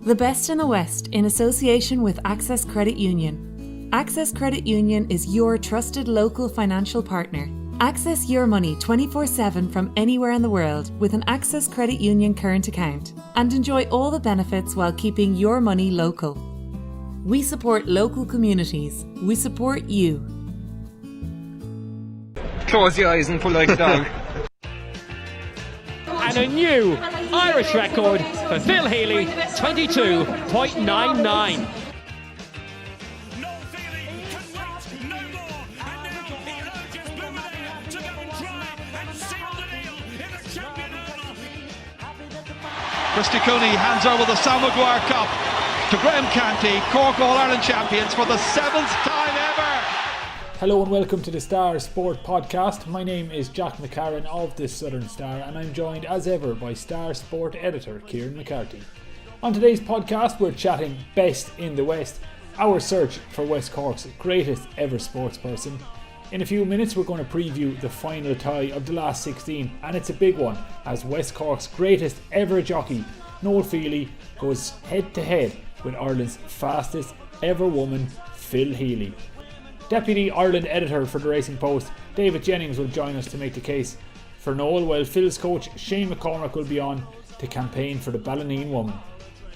The best in the West in association with Access Credit Union. Access Credit Union is your trusted local financial partner. Access your money 24/7 from anywhere in the world with an Access Credit Union current account and enjoy all the benefits while keeping your money local. We support local communities. We support you. Close your eyes and pull like a dog. And a new Irish record for Phil Healy, 22.99. Noel Fehily can wait no more, and now he urges Ballineen to go and try and seal the deal in the champion hurdle. Christy Cooney hands over the Sam Maguire Cup to Graham Canty, Cork All-Ireland champions for the 7th time ever. Hello and welcome to the Star Sport Podcast. My name is Jack McCarran of the Southern Star and I'm joined as ever by Star Sport editor Kieran McCarthy. On today's podcast we're chatting Best in the West, our search for West Cork's greatest ever sportsperson. In a few minutes we're going to preview the final tie of the last 16 and it's a big one as West Cork's greatest ever jockey Noel Fehily goes head to head with Ireland's fastest ever woman Phil Healy. Deputy Ireland editor for the Racing Post David Jennings will join us to make the case for Noel, while Phil's coach Shane McCormack will be on to campaign for the Ballineen woman.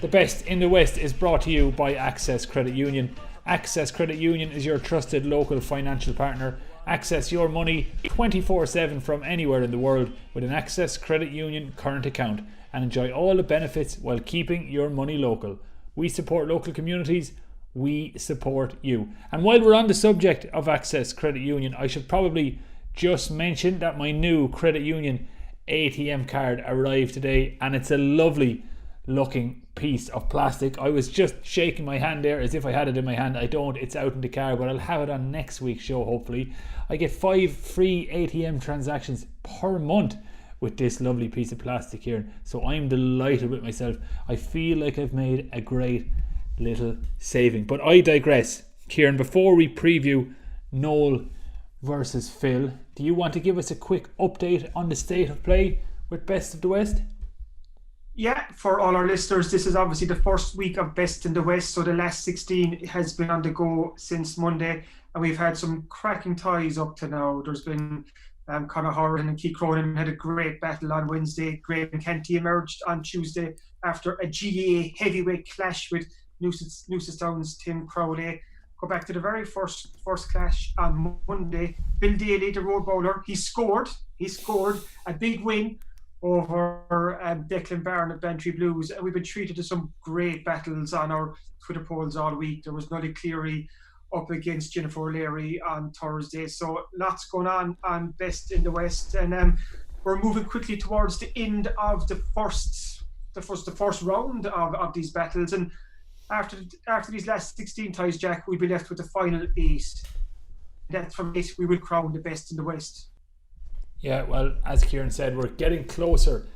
The Best in the West is brought to you by Access Credit Union. Access Credit Union is your trusted local financial partner. Access your money 24/7 from anywhere in the world with an Access Credit Union current account and enjoy all the benefits while keeping your money local. We support local communities. We support you. And while we're on the subject of Access Credit Union, I should probably just mention that my new Credit Union ATM card arrived today and it's a lovely looking piece of plastic. I was just shaking my hand there as if I had it in my hand. I don't, it's out in the car, but I'll have it on next week's show hopefully. I get 5 free ATM transactions per month with this lovely piece of plastic here. So I'm delighted with myself. I feel like I've made a great little saving, but I digress. Kieran, before we preview Noel versus Phil, do you want to give us a quick update on the state of play with Best of the West? Yeah, for all our listeners, this is obviously the first week of Best in the West, so the last 16 has been on the go since Monday, and we've had some cracking ties up to now. There's been Conor Horan and Keith Cronin had a great battle on Wednesday. Graham Canty emerged on Tuesday after a GAA heavyweight clash with Newcestown's Tim Crowley. Go back to the very first clash on Monday. Bill Daly, the road bowler, he scored a big win over Declan Byrne at Bantry Blues. And we've been treated to some great battles on our Twitter polls all week. There was Nolly Cleary up against Jennifer O'Leary on Thursday. So lots going on Best in the West. And we're moving quickly towards the end of the first round of these battles. And after these last 16 ties, Jack, we'll be left with the final 8. That's from it we will crown the Best in the West. Yeah, well, as Kieran said, we're getting closer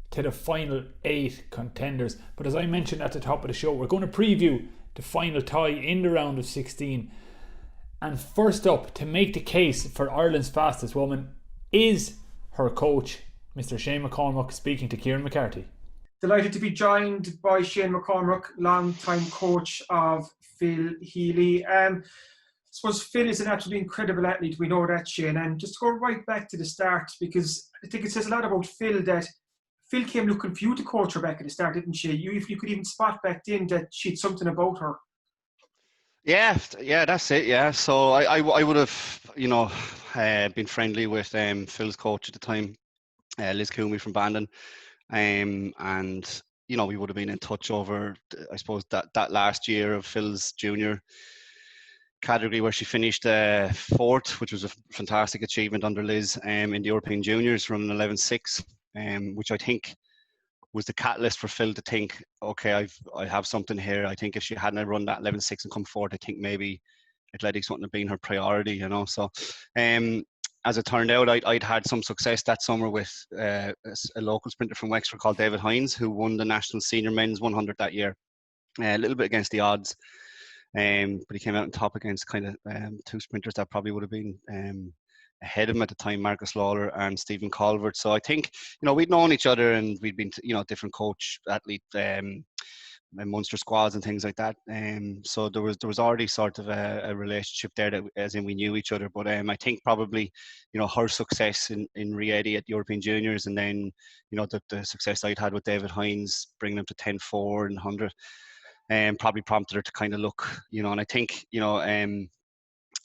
to the final 8 contenders. But as I mentioned at the top of the show, we're going to preview the final tie in the round of 16. And first up, to make the case for Ireland's fastest woman is her coach, Mr. Shane McCormack, speaking to Kieran McCarthy. Delighted to be joined by Shane McCormack, long-time coach of Phil Healy. I suppose Phil is an absolutely incredible athlete. We know that, Shane. And just to go right back to the start, because I think it says a lot about Phil that Phil came looking for you to coach her back at the start, didn't she? If you could even spot back then that she'd something about her. Yeah, that's it. Yeah, so I would have, been friendly with Phil's coach at the time, Liz Coomey from Bandon. And we would have been in touch over, I suppose, that last year of Phil's junior category where she finished 4th, which was a fantastic achievement under Liz in the European Juniors from 11.6, which I think was the catalyst for Phil to think, okay, I have something here. I think if she hadn't run that 11.6 and come forward, I think maybe athletics wouldn't have been her priority, So as it turned out, I'd had some success that summer with a local sprinter from Wexford called David Hines, who won the National Senior Men's 100 that year. A little bit against the odds, but he came out on top against kind of 2 sprinters that probably would have been ahead of him at the time, Marcus Lawler and Stephen Colvert. So I think, we'd known each other and we'd been, different coach, athlete Munster squads and things like that. So there was already sort of a relationship there, that as in we knew each other. But I think probably, her success in Rieti at European Juniors, and then the success I'd had with David Hines, bringing him to 10-4 and 100, probably prompted her to kind of look, and I think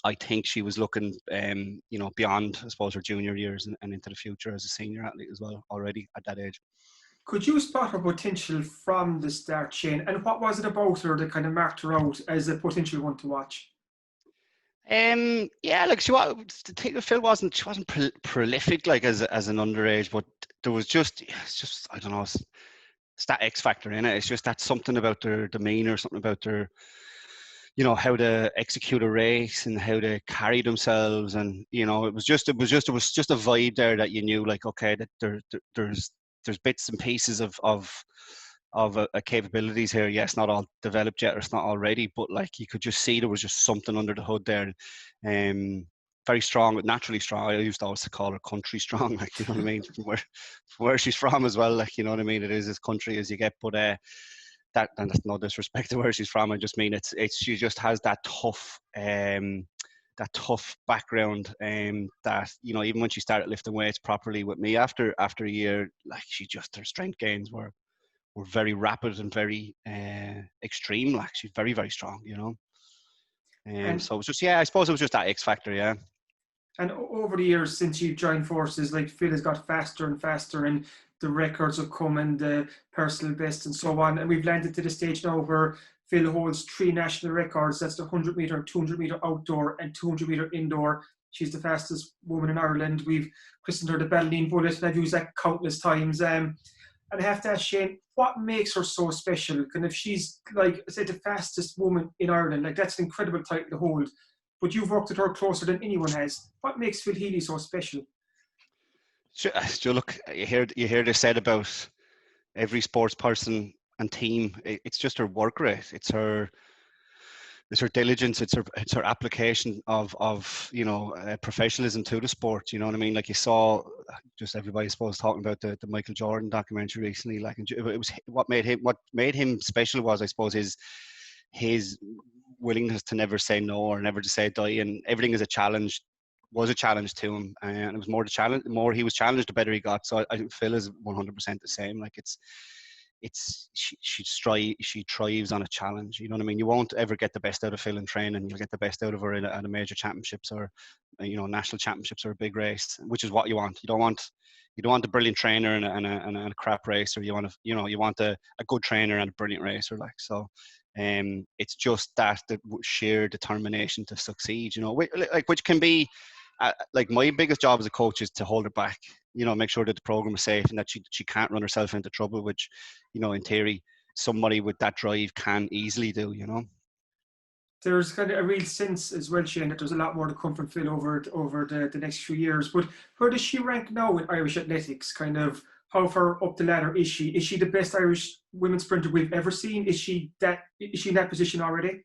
I think she was looking, beyond, I suppose, her junior years and into the future as a senior athlete as well, already at that age. Could you spot her potential from the start, Shane? And what was it about her that kind of marked her out as a potential one to watch? Yeah, like Phil wasn't prolific like as an underage, but there was it's just I don't know, it's that X factor in it. It's just that something about their demeanor, something about their, how to execute a race and how to carry themselves, and it was just a vibe there that you knew, like, okay, that there's bits and pieces of capabilities here. Yes, not all developed yet, or it's not all ready, but like you could just see there was just something under the hood there. Very strong, naturally strong. I used to always call her country strong, like, you know what I mean, from where she's from as well, like, you know what I mean. It is as country as you get, but that, and that's no disrespect to where she's from. I just mean it's she just has that tough background, that even when she started lifting weights properly with me after a year, like her strength gains were very rapid and very extreme. Like, she's very, very strong, so it was just, I suppose it was just that X factor, yeah. And over the years since you joined forces, like, Phil has got faster and faster, and the records have come, and the personal best and so on. And we've landed to the stage now where Phil holds 3 national records. That's the 100 metre, 200 metre outdoor and 200 metre indoor. She's the fastest woman in Ireland. We've christened her the Ballineen Bullet, and I've used that countless times. And I have to ask Shane, what makes her so special? And if she's, like I said, the fastest woman in Ireland, like, that's an incredible title to hold. But you've worked with her closer than anyone has. What makes Phil Healy so special? Sure, look, you hear this said about every sports person and team. It's just her work rate. It's her diligence. It's her application of professionalism to the sport. You know what I mean? Like, you saw, just everybody, I suppose, talking about the Michael Jordan documentary recently. Like, it was what made him special was, I suppose, his willingness to never say no or never to say die, and everything is was a challenge to him, and it was more the more he was challenged, the better he got. So I think Phil is 100% the same. Like, she thrives on a challenge. You know what I mean? You won't ever get the best out of Phil in training. You'll get the best out of her at a major championships, or national championships, or a big race, which is what you want. You don't want a brilliant trainer and a crap racer. You want a good trainer and a brilliant racer. Like, so. It's just the sheer determination to succeed, which can be, like, my biggest job as a coach is to hold her back, make sure that the program is safe and that she can't run herself into trouble, which, in theory, somebody with that drive can easily do, There's kind of a real sense as well, Shane, that there's a lot more to come from Phil over the next few years. But where does she rank now in Irish athletics? Kind of, how far up the ladder is she? Is she the best Irish women's sprinter we've ever seen? Is she in that position already?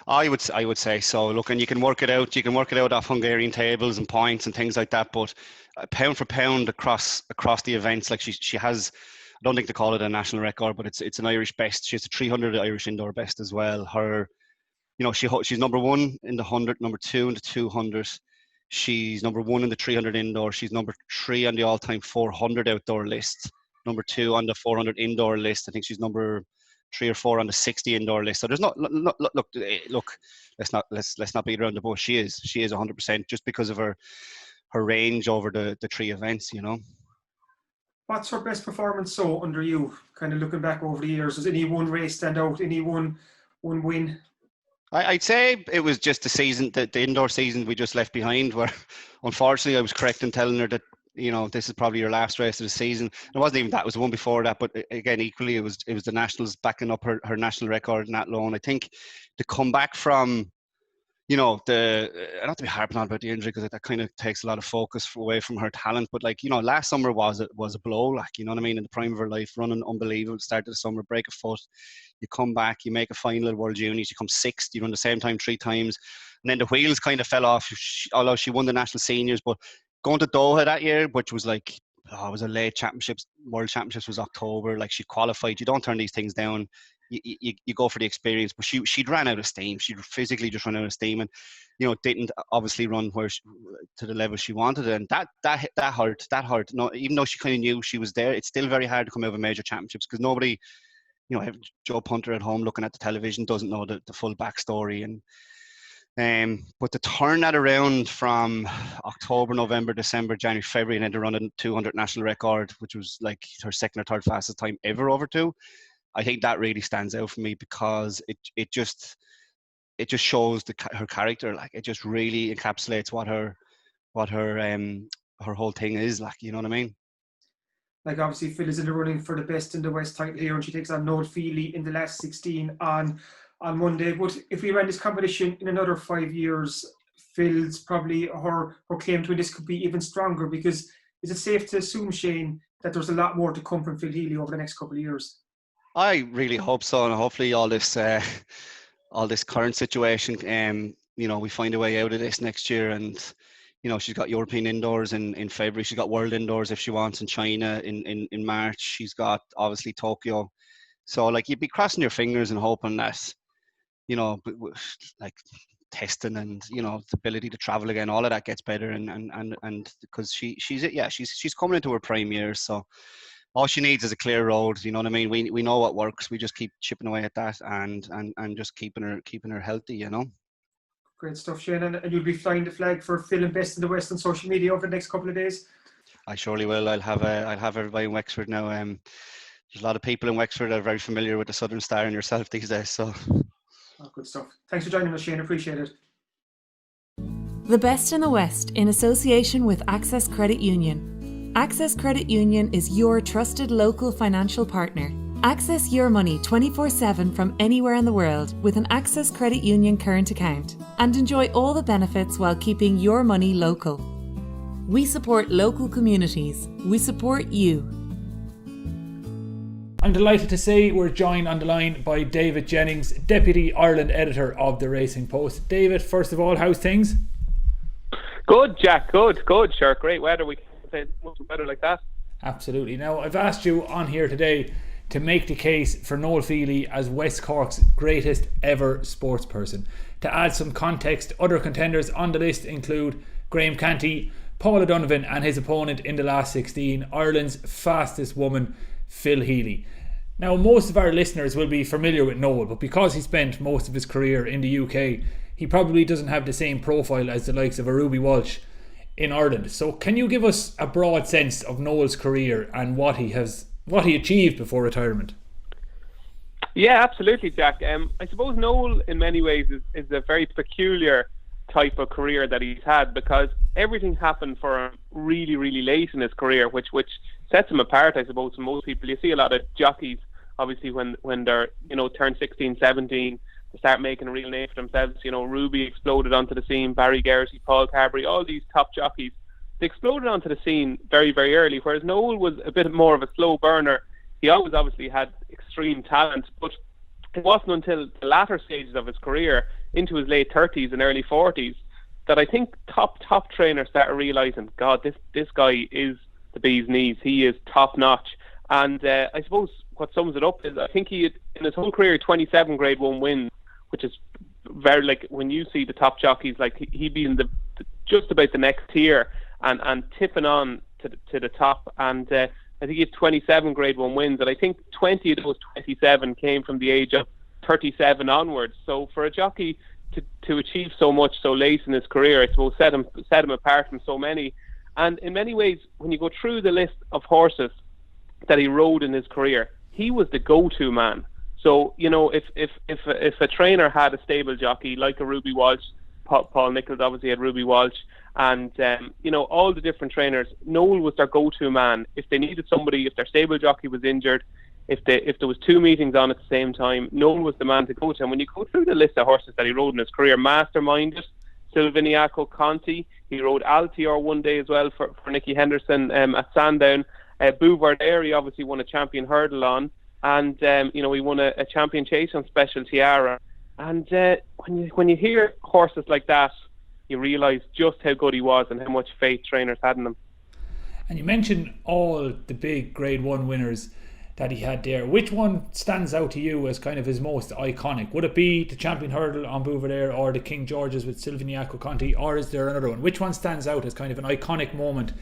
I would say so. Look, and you can work it out. You can work it out off Hungarian tables and points and things like that. But pound for pound across the events, like, she has, I don't think they call it a national record, but it's an Irish best. She has a 300 Irish indoor best as well. Her, she's number 1 in the 100, number 2 in the 200. She's number 1 in the 300 indoor. She's number 3 on the all-time 400 outdoor list. Number 2 on the 400 indoor list. I think she's number 3 or 4 on the 60 indoor list. So there's look. Let's not beat around the bush. She is 100%, just because of her range over the 3 events. What's her best performance so under you? Kind of looking back over the years, does any one race stand out? Any one win? I'd say it was just the season, the indoor season we just left behind, where unfortunately I was correct in telling her that, this is probably your last race of the season. It wasn't even that, it was the one before that, but again, equally, it was the nationals backing up her national record in that loan. I think to come back from, not to be harping on about the injury, because that kind of takes a lot of focus away from her talent, but, like, last summer was a blow, like, you know what I mean, in the prime of her life, running unbelievable, start of the summer, break a foot, you come back, you make a final at World Juniors, you come 6th, you run the same time 3 times, and then the wheels kind of fell off, although she won the national seniors. But going to Doha that year, which was like, it was a late championships, World Championships was October, like, she qualified. You don't turn these things down. you go for the experience. But she'd ran out of steam. She'd physically just run out of steam, and didn't obviously run to the level she wanted, and that hurt. That hurt. No, even though she kind of knew she was there, it's still very hard to come out of major championships because nobody, Joe Punter at home looking at the television doesn't know the full backstory. But to turn that around from October, November, December, January, February, and then to run a 200 national record, which was like her second or third fastest time ever over 2, I think that really stands out for me because it just shows her character. Like, it just really encapsulates what her whole thing is. Like, you know what I mean? Like, obviously, Phil is in the running for the Best in the West title here, and she takes on Noel Fehily in the last 16 on Monday. But if we ran this competition in another 5 years, Phil's probably her claim to win this could be even stronger, because is it safe to assume, Shane, that there's a lot more to come from Phil Healy over the next couple of years? I really hope so, and hopefully all this current situation, we find a way out of this next year. And she's got European indoors in February. She's got World indoors if she wants in China in March. She's got obviously Tokyo. So like, you'd be crossing your fingers and hoping that, like testing and the ability to travel again, all of that gets better, and because she's coming into her prime years, so all she needs is a clear road. You know what I mean? We know what works. We just keep chipping away at that and just keeping her healthy. Great stuff, Shane. And you'll be flying the flag for Phil and Best in the West on social media over the next couple of days? I surely will. I'll have everybody in Wexford now. There's a lot of people in Wexford that are very familiar with the Southern Star and yourself these days. So. Oh, good stuff. Thanks for joining us, Shane. Appreciate it. The Best in the West in association with Access Credit Union. Access Credit Union is your trusted local financial partner. Access your money 24/7 from anywhere in the world with an Access Credit Union current account and enjoy all the benefits while keeping your money local. We support local communities. We support you. I'm delighted to say we're joined on the line by David Jennings, Deputy Ireland Editor of the Racing Post. David, first of all, how's things? Good, Jack. Good. Sure, great weather. We can't say much weather like that. Absolutely. Now, I've asked you on here today to make the case for Noel Fehily as West Cork's greatest ever sportsperson. To add some context, other contenders on the list include Graham Canty, Paul O'Donovan and his opponent in the last 16, Ireland's fastest woman, Phil Healy. Now, most of our listeners will be familiar with Noel, but because he spent most of his career in the UK, he probably doesn't have the same profile as the likes of a Ruby Walsh in Ireland. So can you give us a broad sense of Noel's career and what he achieved before retirement? Yeah, absolutely, Jack. I suppose Noel in many ways is a very peculiar type of career that he's had, because everything happened for him really, really late in his career, which sets him apart, I suppose, from most people. You see a lot of jockeys, obviously, when they're, turn 16, 17, they start making a real name for themselves. Ruby exploded onto the scene, Barry Geraghty, Paul Carberry, all these top jockeys, they exploded onto the scene very, very early, whereas Noel was a bit more of a slow burner. He always obviously had extreme talent, but it wasn't until the latter stages of his career, into his late 30s and early 40s, that I think top trainers started realising, God, this guy is the bee's knees. He is top notch. And I suppose what sums it up is, I think he had, in his whole career, 27 Grade 1 wins, which is very, like, when you see the top jockeys, like, he'd be in just about the next tier and tipping on to the top. And I think he had 27 Grade 1 wins, and I think 20 of those 27 came from the age of 37 onwards. So for a jockey to achieve so much so late in his career, I suppose set him apart from so many. And in many ways, when you go through the list of horses that he rode in his career, he was the go-to man. So, if a trainer had a stable jockey like a Ruby Walsh, Paul Nicholls obviously had Ruby Walsh, and all the different trainers, Noel was their go-to man. If they needed somebody, if their stable jockey was injured, if there was 2 meetings on at the same time, Noel was the man to go to. And when you go through the list of horses that he rode in his career, Masterminded, Silviniaco, Conti, he rode Altior one day as well for Nicky Henderson at Sandown. Bouvardere obviously won a champion hurdle on, and he won a champion chase on Special Tiara. And when you hear horses like that, you realise just how good he was and how much faith trainers had in him. And you mentioned all the big Grade 1 winners. that he had there. Which one stands out to you as kind of his most iconic? Would it be the Champion Hurdle on Bouvardere or the King George's with Silviniaco Conti, or is there another one? Which one stands out as kind of an iconic moment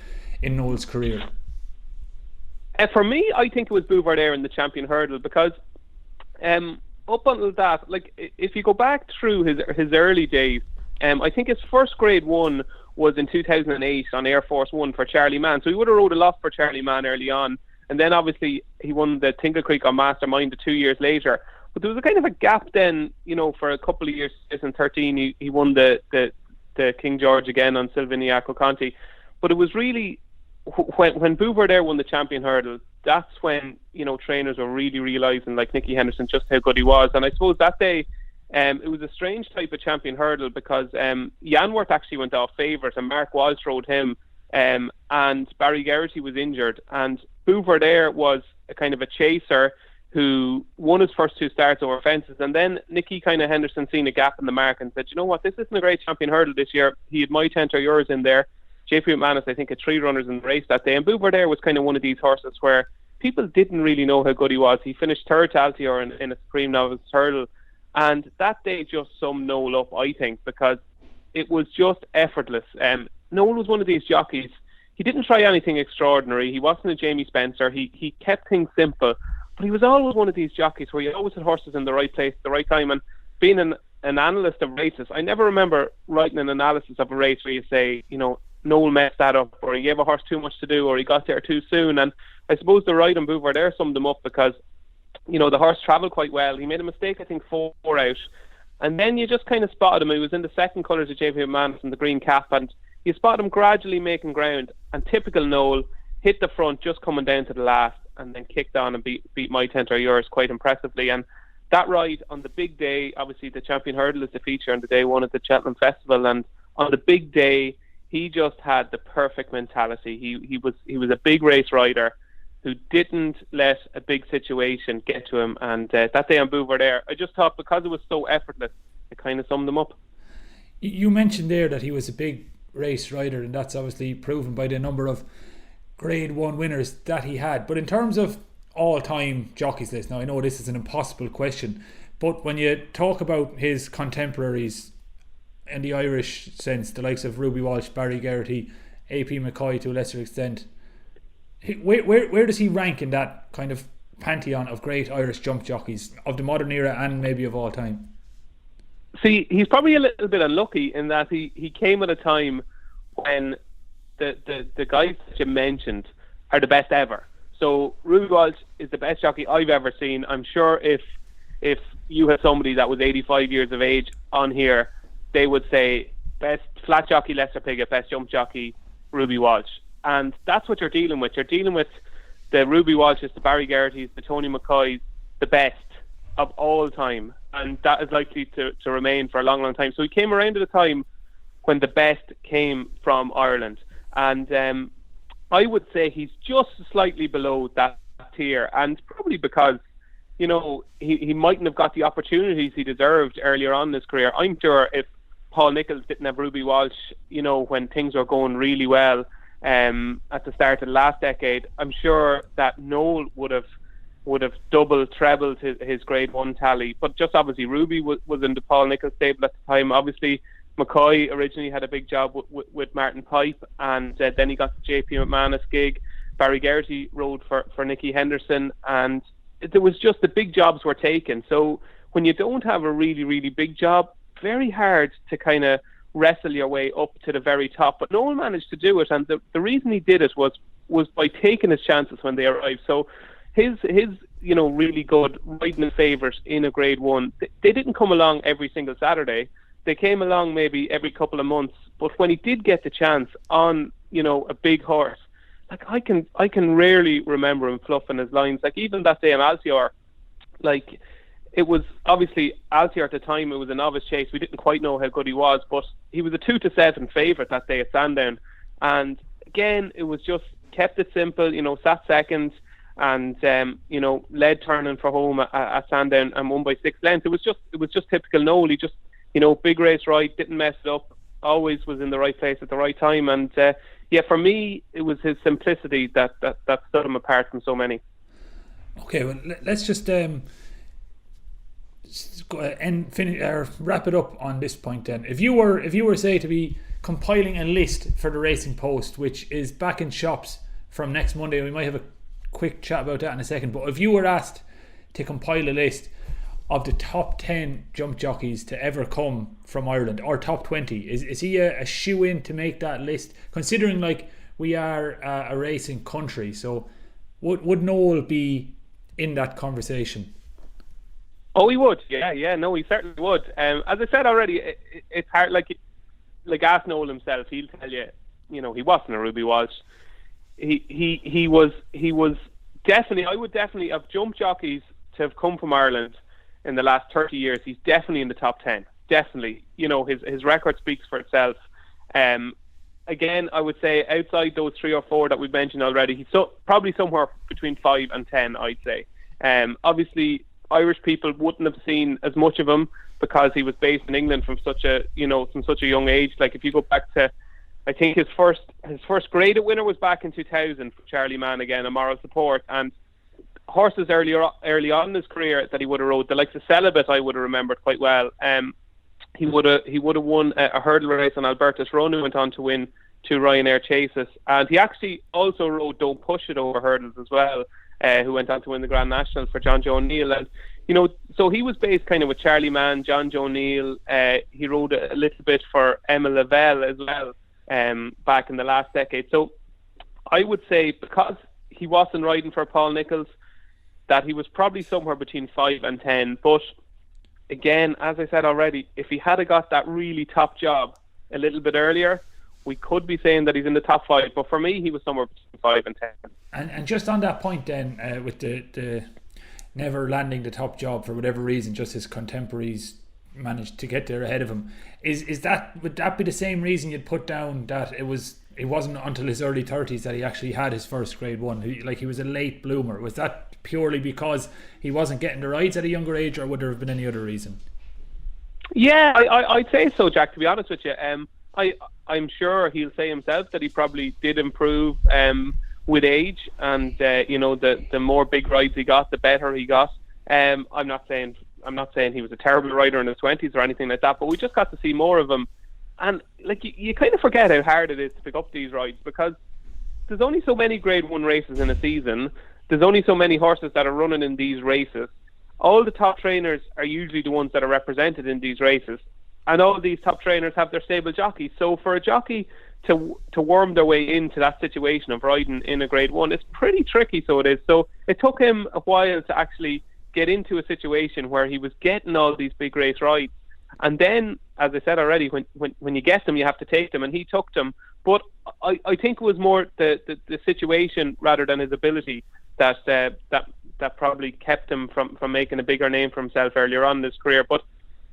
in Noel's career? For me, I think it was Bouvardere in the Champion Hurdle, because up until that, like, if you go back through his early days, I think his first Grade 1 was in 2008 on Air Force One for Charlie Mann. So he would have rode a lot for Charlie Mann early on. And then obviously he won the Tingle Creek on Mastermind 2 years later. But there was a kind of a gap then, for a couple of years. In 2013 he won the King George again on Silviniaco Conti. But it was really when Bouvardere won the Champion Hurdle, that's when trainers were really realising, like Nicky Henderson, just how good he was. And I suppose that day it was a strange type of Champion Hurdle, because Yanworth actually went off favourite and Mark Walsh rode him, and Barry Geraghty was injured, and Bouvardere was a kind of a chaser who won his first 2 starts over fences. And then Nicky kind of Henderson seen a gap in the mark and said, you know what, this isn't a great Champion Hurdle this year. He had My Tent or Yours in there. JP McManus, I think, had 3 runners in the race that day. And Bouvardere was kind of one of these horses where people didn't really know how good he was. He finished 3rd to Altior in a Supreme Novice Hurdle. And that day just summed Noel up, I think, because it was just effortless. Noel was one of these jockeys. He didn't try anything extraordinary. He wasn't a Jamie Spencer. He kept things simple. But he was always one of these jockeys where you always had horses in the right place at the right time. And being an analyst of races, I never remember writing an analysis of a race where you say, Noel messed that up, or he gave a horse too much to do, or he got there too soon. And I suppose the ride on Bouvardere summed him up, because the horse travelled quite well. He made a mistake, I think, 4 out. And then you just kind of spotted him. He was in the second colours of JP McManus and the green cap, and you spotted him gradually making ground. And typical Noel, hit the front just coming down to the last, and then kicked on and beat My Tent or Yours quite impressively. And that ride on the big day, obviously the Champion Hurdle is the feature on the day 1 at the Cheltenham Festival, and on the big day, he just had the perfect mentality. He was a big race rider who didn't let a big situation get to him. And that day on Bouvardere, I just thought, because it was so effortless, it kind of summed him up. You mentioned there that he was a big race rider, and that's obviously proven by the number of Grade 1 winners that he had. But in terms of all-time jockeys list, now I know this is an impossible question, but when you talk about his contemporaries in the Irish sense, the likes of Ruby Walsh, Barry Geraghty, AP McCoy to a lesser extent, where does he rank in that kind of pantheon of great Irish jump jockeys of the modern era and maybe of all time? See, he's probably a little bit unlucky in that he came at a time when the guys that you mentioned are the best ever. So Ruby Walsh is the best jockey I've ever seen. I'm sure if you had somebody that was 85 years of age on here, they would say best flat jockey Lester Piggott, best jump jockey Ruby Walsh. And that's what you're dealing with. You're dealing with the Ruby Walshes, the Barry Geraghty's, the Tony McCoys, the best of all time. And that is likely to remain for a long, long time. So he came around at a time when the best came from Ireland. And I would say he's just slightly below that tier. And probably because, he mightn't have got the opportunities he deserved earlier on in his career. I'm sure if Paul Nicholls didn't have Ruby Walsh, when things were going really well at the start of the last decade, I'm sure that Noel would have doubled, trebled his Grade 1 tally. But just obviously Ruby was in the Paul Nicholls stable at the time. Obviously McCoy originally had a big job with Martin Pipe, and then he got the JP McManus gig. Barry Geraghty rode for Nicky Henderson, and there was just the big jobs were taken. So when you don't have a really, really big job, very hard to kind of wrestle your way up to the very top. But Noel managed to do it, and the reason he did it was by taking his chances when they arrived. So his really good riding in favourite in a Grade 1, they didn't come along every single Saturday. They came along maybe every couple of months. But when he did get the chance on, a big horse, like I can rarely remember him fluffing his lines. Like even that day in Altior, like it was obviously Altior at the time. It was a novice chase. We didn't quite know how good he was, but he was a 2-7 favourite that day at Sandown. And again, it was just kept it simple. Sat second and led turning for home at Sandown and won by 6 lengths. It was just typical Noel. He just big race right, didn't mess it up. Always was in the right place at the right time. And for me, it was his simplicity that stood him apart from so many. Okay, well, let's just go and finish or wrap it up on this point. Then, if you were say to be compiling a list for the Racing Post, which is back in shops from next Monday, we might have a quick chat about that in a second. But if you were asked to compile a list of the top 10 jump jockeys to ever come from Ireland, or top 20, is he a shoe-in to make that list, considering like we are a racing country? So would Noel be in that conversation? Oh, he would. No, he certainly would. As I said already, it's hard. Like ask Noel himself, he'll tell you, he wasn't a Ruby Walsh. He was definitely. I would definitely have jump jockeys to have come from Ireland in the last 30 years. He's definitely in the top 10. Definitely. His record speaks for itself. Again, I would say outside those 3 or 4 that we've mentioned already, he's probably somewhere between 5 and 10, I'd say. Obviously, Irish people wouldn't have seen as much of him because he was based in England from such a young age. Like if you go back to, I think his first graded winner was back in 2000 for Charlie Mann, again, a moral support, and horses early on in his career that he would have rode, the likes of Celibate, I would have remembered quite well. He would have won a hurdle race on Albertus Run, who went on to win 2 Ryanair Chases, and he actually also rode Don't Push It over hurdles as well, who went on to win the Grand National for John Joe O'Neill. And so he was based kind of with Charlie Mann, John Joe O'Neill. He rode a little bit for Emma Lavelle as well back in the last decade. So I would say, because he wasn't riding for Paul Nicholls, that he was probably somewhere between 5 and 10. But again, as I said already, if he had got that really top job a little bit earlier, we could be saying that he's in the top 5. But for me, he was somewhere between 5 and 10. And just on that point then, with the never landing the top job for whatever reason, just his contemporaries managed to get there ahead of him, would that be the same reason you'd put down that it wasn't until his early 30s that he actually had his first grade 1? He was a late bloomer. Was that purely because he wasn't getting the rides at a younger age, or would there have been any other reason? Yeah, I'd say so, Jack, to be honest with you. I'm sure he'll say himself that he probably did improve with age, and the more big rides he got, the better he got. I'm not saying he was a terrible rider in his 20s or anything like that, but we just got to see more of him. And like you kind of forget how hard it is to pick up these rides, because there's only so many Grade 1 races in a season. There's only so many horses that are running in these races. All the top trainers are usually the ones that are represented in these races, and all these top trainers have their stable jockeys. So for a jockey to worm their way into that situation of riding in a Grade 1, it's pretty tricky. So it is. So it took him a while to actually get into a situation where he was getting all these big race rides. And then, as I said already, when you get them, you have to take them, and he took them. But I think it was more the situation rather than his ability that probably kept him from making a bigger name for himself earlier on in his career. But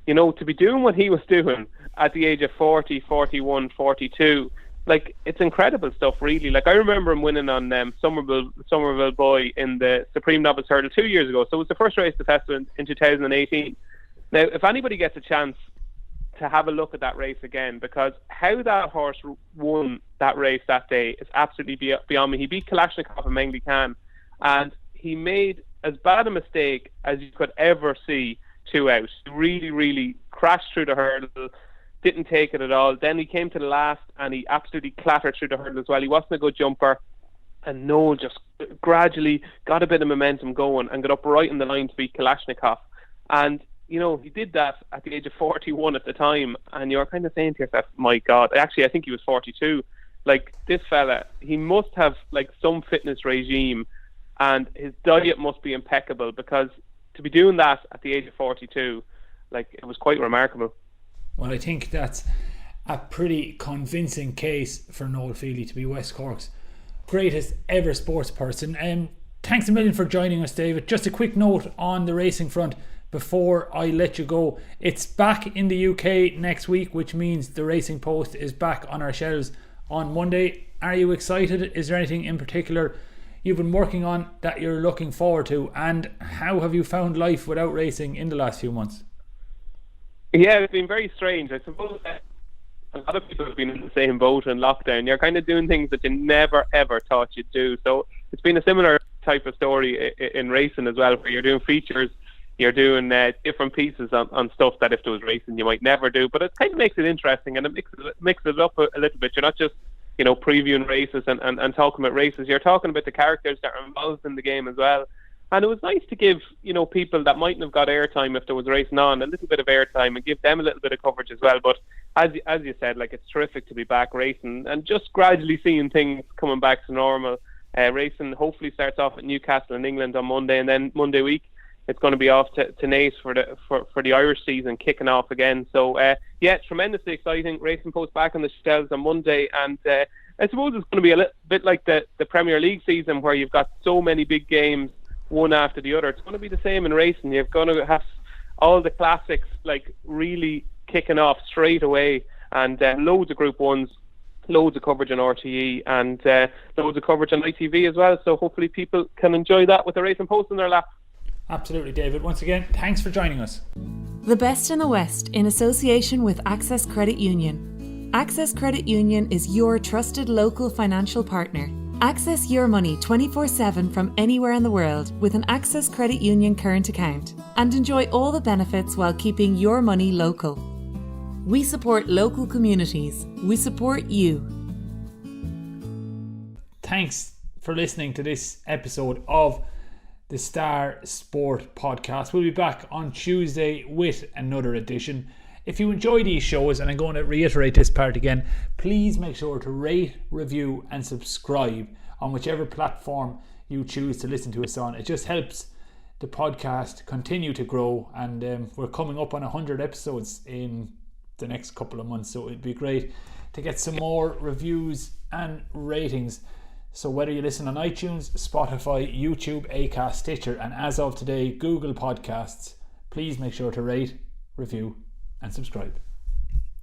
to be doing what he was doing at the age of 40, 41, 42, like, it's incredible stuff, really. Like, I remember him winning on Somerville Boy in the Supreme Novice Hurdle 2 years ago. So it was the first race to festival in 2018. Now, if anybody gets a chance to have a look at that race again, because how that horse won that race that day is absolutely beyond me. He beat Kalashnikov and Mengli Khan, and he made as bad a mistake as you could ever see 2 out. He really, really crashed through the hurdle, didn't take it at all. Then he came to the last and he absolutely clattered through the hurdle as well. He wasn't a good jumper, and Noel just gradually got a bit of momentum going and got up right in the line to beat Kalashnikov. And he did that at the age of 41 at the time, and you're kind of saying to yourself, my God, actually I think he was 42. Like, this fella, he must have like some fitness regime, and his diet must be impeccable, because to be doing that at the age of 42, like, it was quite remarkable. Well, I think that's a pretty convincing case for Noel Fehily to be West Cork's greatest ever sports person. Thanks a million for joining us, David. Just a quick note on the racing front before I let you go. It's back in the UK next week, which means the Racing Post is back on our shelves on Monday. Are you excited? Is there anything in particular you've been working on that you're looking forward to? And how have you found life without racing in the last few months? Yeah, it's been very strange. I suppose a lot of people have been in the same boat in lockdown. You're kind of doing things that you never ever thought you'd do. So it's been a similar type of story in racing as well, where you're doing features, you're doing different pieces on stuff that if there was racing you might never do, but it kind of makes it interesting, and it mixes it up a little bit. You're not just previewing races and talking about races, you're talking about the characters that are involved in the game as well. And it was nice to give people that mightn't have got airtime if there was racing on a little bit of airtime and give them a little bit of coverage as well. But as you said, like, it's terrific to be back racing and just gradually seeing things coming back to normal. Racing hopefully starts off at Newcastle in England on Monday, and then Monday week it's going to be off to Naas for the Irish season kicking off again. So tremendously exciting. Racing Post back on the shelves on Monday, and I suppose it's going to be a little bit like the Premier League season, where you've got so many big games one after the other. It's going to be the same in racing. You're going to have all the classics like really kicking off straight away, and loads of Group 1s, loads of coverage on RTE, and loads of coverage on ITV as well. So hopefully people can enjoy that with the Racing Post in their lap. Absolutely, David. Once again, thanks for joining us. The best in the West in association with Access Credit Union. Access Credit Union is your trusted local financial partner. Access your money 24/7 from anywhere in the world with an Access Credit Union current account, and enjoy all the benefits while keeping your money local. We support local communities. We support you. Thanks for listening to this episode of the Star Sport Podcast. We'll be back on Tuesday with another edition. If you enjoy these shows, and I'm going to reiterate this part again, please make sure to rate, review and subscribe on whichever platform you choose to listen to us on. It just helps the podcast continue to grow, and we're coming up on 100 episodes in the next couple of months, so it'd be great to get some more reviews and ratings. So whether you listen on iTunes, Spotify, YouTube, Acast, Stitcher, and as of today, Google Podcasts, please make sure to rate, review and subscribe.